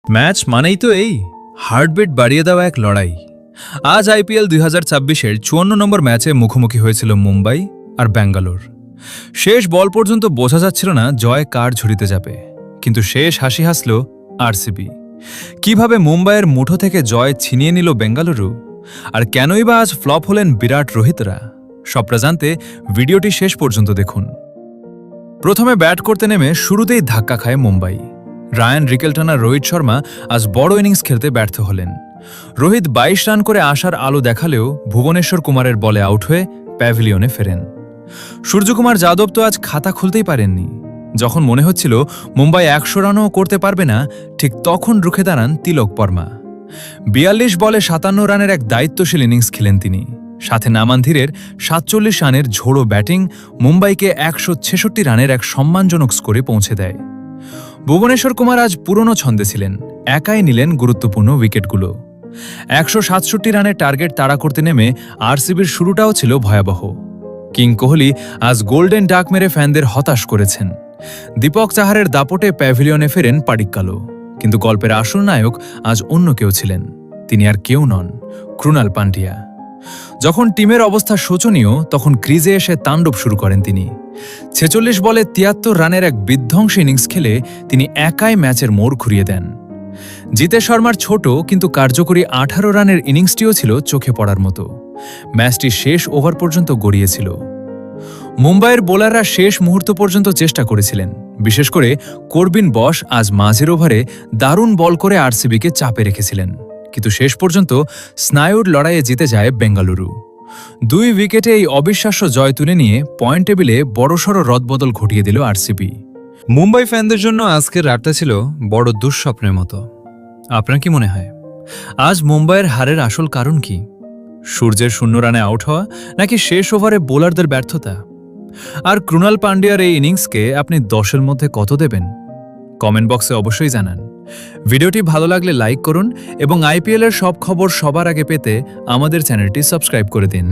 Match মানেই তো এই হার্টবিট বাড়িয়ে দেওয়া এক লড়াই। আজ আইপিএল 2024-এর 54 নম্বর ম্যাচে মুখোমুখি হয়েছিল মুম্বাই আর ব্যাঙ্গালোর। শেষ বল পর্যন্ত বোঝা যাচ্ছিল না জয় কার ঝুড়িতে যাবে, কিন্তু শেষ হাসি হাসল আরসিবি। কিভাবে মুম্বাইয়ের মুঠো থেকে জয় ছিনিয়ে নিল বেঙ্গালুরু, আর কেনই বা আজ ফ্লপ হলেন বিরাট রোহিতরা, সবটা জানতে ভিডিওটি শেষ পর্যন্ত দেখুন। প্রথমে ব্যাট করতে নেমে শুরুতেই ধাক্কা খায় মুম্বাই। রায়ান রিকেলটন আর রোহিত শর্মা আজ বড় ইনিংস খেলতে ব্যর্থ হলেন। রোহিত 22 রান করে আশার আলো দেখালেও ভুবনেশ্বর কুমারের বলে আউট হয়ে প্যাভিলিয়নে ফেরেন। সূর্যকুমার যাদব তো আজ খাতা খুলতেই পারেননি। যখন মনে হচ্ছিল মুম্বাই 100 রানও করতে পারবে না, ঠিক তখন রুখে দাঁড়ান তিলক বর্মা। 42 বলে 57 রানের এক দায়িত্বশীল ইনিংস খেলেন তিনি। সাথে নামানধীরের 47 রানের ঝোড়ো ব্যাটিং মুম্বাইকে 166 রানের এক সম্মানজনক স্কোরে পৌঁছে দেয়। ভুবনেশ্বর কুমার আজ পুরনো ছন্দে ছিলেন, একাই নিলেন গুরুত্বপূর্ণ উইকেটগুলো। 167 রানের টার্গেট তাড়া করতে নেমে আরসিবির শুরুটাও ছিল ভয়াবহ। কিং কোহলি আজ গোল্ডেন ডাক মেরে ফ্যানদের হতাশ করেছেন। দীপক চাহারের দাপটে প্যাভিলিয়নে ফেরেন পাডিক্কালও। কিন্তু গল্পের আসল নায়ক আজ অন্য কেউ ছিলেন। তিনি আর কেউ নন, ক্রুনাল পান্ডিয়া। যখন টিমের অবস্থা শোচনীয়, তখন ক্রিজে এসে তাণ্ডব শুরু করেন তিনি। 46 বলে 73 রানের এক বিধ্বংসী ইনিংস খেলে তিনি একাই ম্যাচের মোড় ঘুরিয়ে দেন। জিতেশ শর্মার ছোট কিন্তু কার্যকরী 18 রানের ইনিংসটিও ছিল চোখে পড়ার মতো। ম্যাচটি শেষ ওভার পর্যন্ত গড়িয়েছিল। মুম্বাইয়ের বোলাররা শেষ মুহূর্ত পর্যন্ত চেষ্টা করেছিলেন। বিশেষ করে করবিন বশ আজ মাঝের ওভারে দারুণ বল করে আরসিবিকে চাপে রেখেছিলেন, কিন্তু শেষ পর্যন্ত স্নায়ুর লড়াইয়ে জিতে যায় বেঙ্গালুরু। 2 উইকেটে এই অবিশ্বাস্য জয় তুলে নিয়ে পয়েন্ট টেবিলে বড়সড় রদবদল ঘটিয়ে দিল আরসিবি। মুম্বাই ফ্যানদের জন্য আজকের রাতটা ছিল বড় দুঃস্বপ্নের মতো। আপনার কি মনে হয় আজ মুম্বাইয়ের হারের আসল কারণ কি? সূর্যের 0 রানে আউট হওয়া, নাকি শেষ ওভারে বোলারদের ব্যর্থতা? আর ক্রুনাল পান্ডিয়ার এই ইনিংসকে আপনি 10-এর মধ্যে কত দেবেন? কমেন্ট বক্সে অবশ্যই জানান। ভিডিওটি ভালো লাগলে লাইক করুন এবং আইপিএলের সব খবর সবার আগে পেতে আমাদের চ্যানেলটি সাবস্ক্রাইব করে দিন।